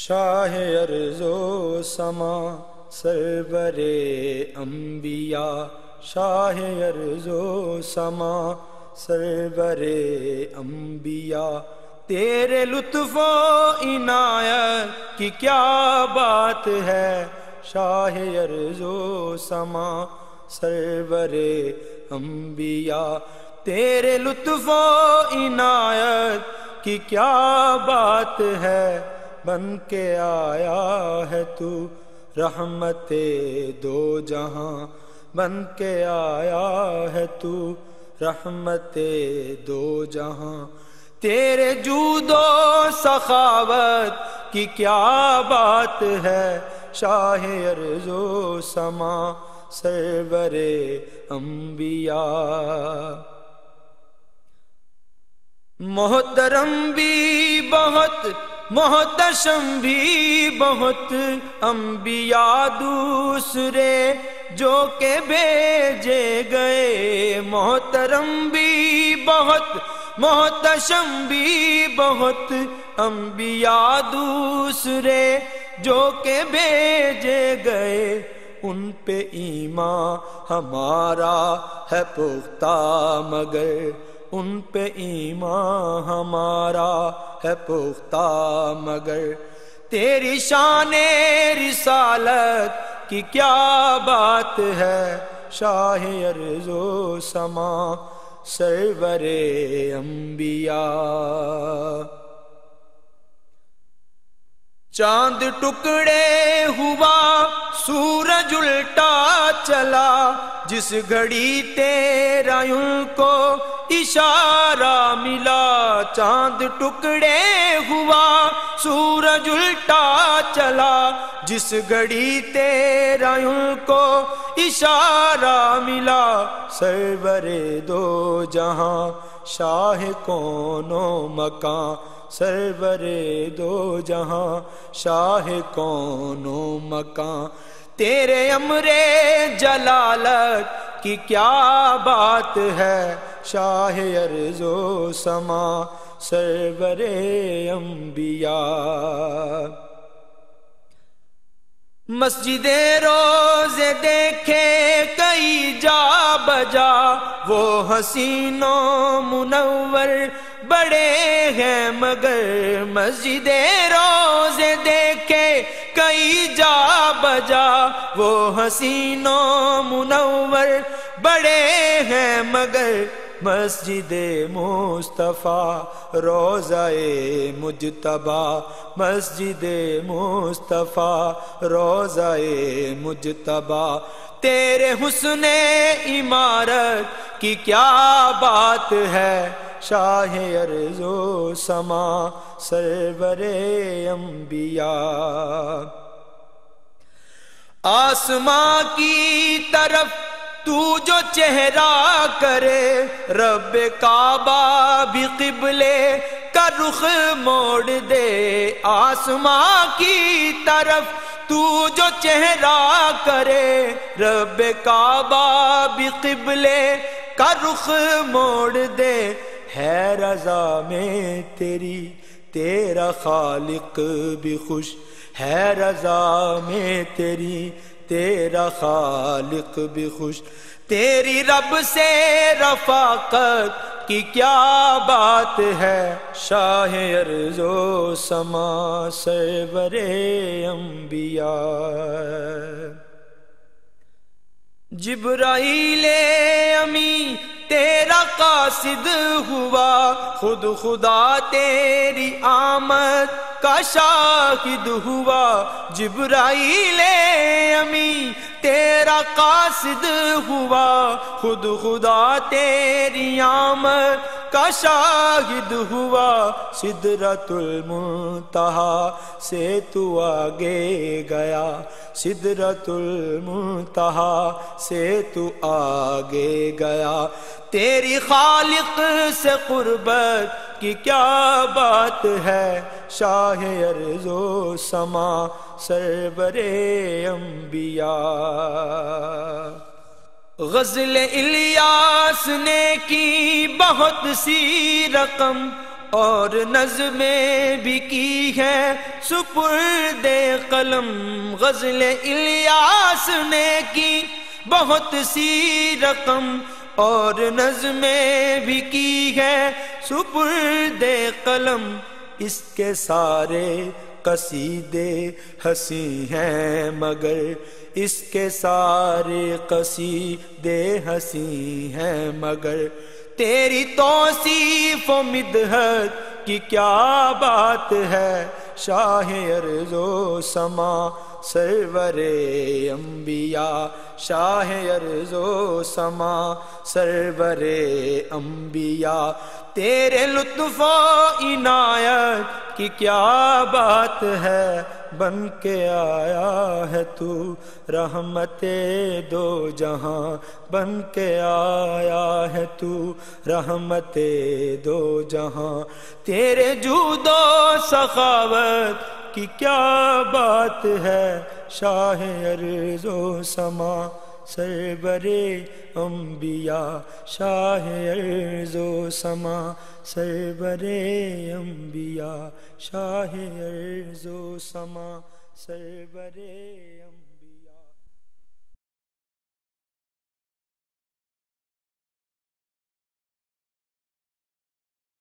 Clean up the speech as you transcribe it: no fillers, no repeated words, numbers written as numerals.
شاہ ارض و سما سرور انبیاء، شاہ ارض و سما سرور انبیاء، تیرے لطف و عنایت کی کیا بات ہے، شاہ ارض و سما سرور انبیاء، تیرے لطف و عنایت کی کیا بات ہے، بن کے آیا ہے تو رحمت دو جہاں، بن کے آیا ہے تو رحمت دو جہاں، تیرے جود و سخاوت کی کیا بات ہے، شاہ ارض و سما سرور انبیاء، محترم بھی بہت محتشم بھی بہت، انبیاء دوسرے جو کہ بھیجے گئے، محترم بھی بہت محتشم بھی بہت، انبیاء دوسرے جو کہ بھیجے گئے، ان پہ ایمان ہمارا ہے پختہ مگر، ان پہ ایمان ہمارا ہے پختہ مگر، تیری شان رسالت کی کیا بات ہے، شاہ ارض و سما سرور انبیاء، چاند ٹکڑے ہوا سورج الٹا چلا، جس گھڑی تیرا ان کو اشارہ ملا، چاند ٹکڑے ہوا سورج الٹا چلا، جس گھڑی تیرا ان کو اشارہ ملا، سرور دو جہاں شاہ کون و مکان، سرور دو جہاں شاہ کون و مکان، تیرے امر جلالت کی کیا بات ہے، شاہ ارض و سما سرور انبیاء، مسجد روزے دیکھے کئی جا بجا، وہ حسین و منور بڑے ہیں مگر، مسجد روزے دیکھے کئی جا بجا، وہ حسین و منور بڑے ہیں مگر، مسجد مصطفیٰ روضہ مجتبی، مسجد مصطفیٰ روضہ مجتبی، تیرے حسن عمارت کی کیا بات ہے، شاہ ارض و سما سرور انبیاء، آسماں کی طرف تو جو چہرہ کرے، رب کعبہ بھی قبلے کا رخ موڑ دے، آسماں کی طرف تو جو چہرہ کرے، رب کعبہ بھی قبلے کا رخ موڑ دے، ہے رضا میں تیری تیرا خالق بھی خوش، ہے رضا میں تیری تیرا خالق بھی خوش، تیری رب سے رفاقت کی کیا بات ہے، شاہ ارض و سما سرور انبیاء، جبرائیل امی تیرا قاصد ہوا، خود خدا تیری آمد کا شاہد ہوا، جبرائیل امی تیرا قاصد ہوا، خود خدا تیری آمد کا شاہد ہوا، سدرۃ المنتہا سے تو آگے گیا، سدرۃ المنتہا سے تو آگے گیا، تیری خالق سے قربت کی کیا بات ہے، شاہ ارض و سما سرور انبیاء، غزل الیاس نے کی بہت سی رقم، اور نظمیں بھی کی ہے سپرد قلم، غزل الیاس نے کی بہت سی رقم، اور نظمیں بھی کی ہے سپرد قلم، اس کے سارے قصیدے ہنسی ہیں مگر، اس کے سارے قصیدے ہنسی ہیں مگر، تیری توصیف و مدحت کی کیا بات ہے، شاہ ارض و سما سرور انبیاء، شاہ ارض و سما سرور انبیاء، تیرے لطف و عنایت کی کیا بات ہے، بن کے آیا ہے تو رحمت دو جہاں، بن کے آیا ہے تو رحمت دو جہاں، تیرے جود و سخاوت کی کیا بات ہے، شاہ ارض و سما سرور انبیاء، شاہ ارض و سما سرور انبیاء، شاہ ارض و سما سرور انبیاء۔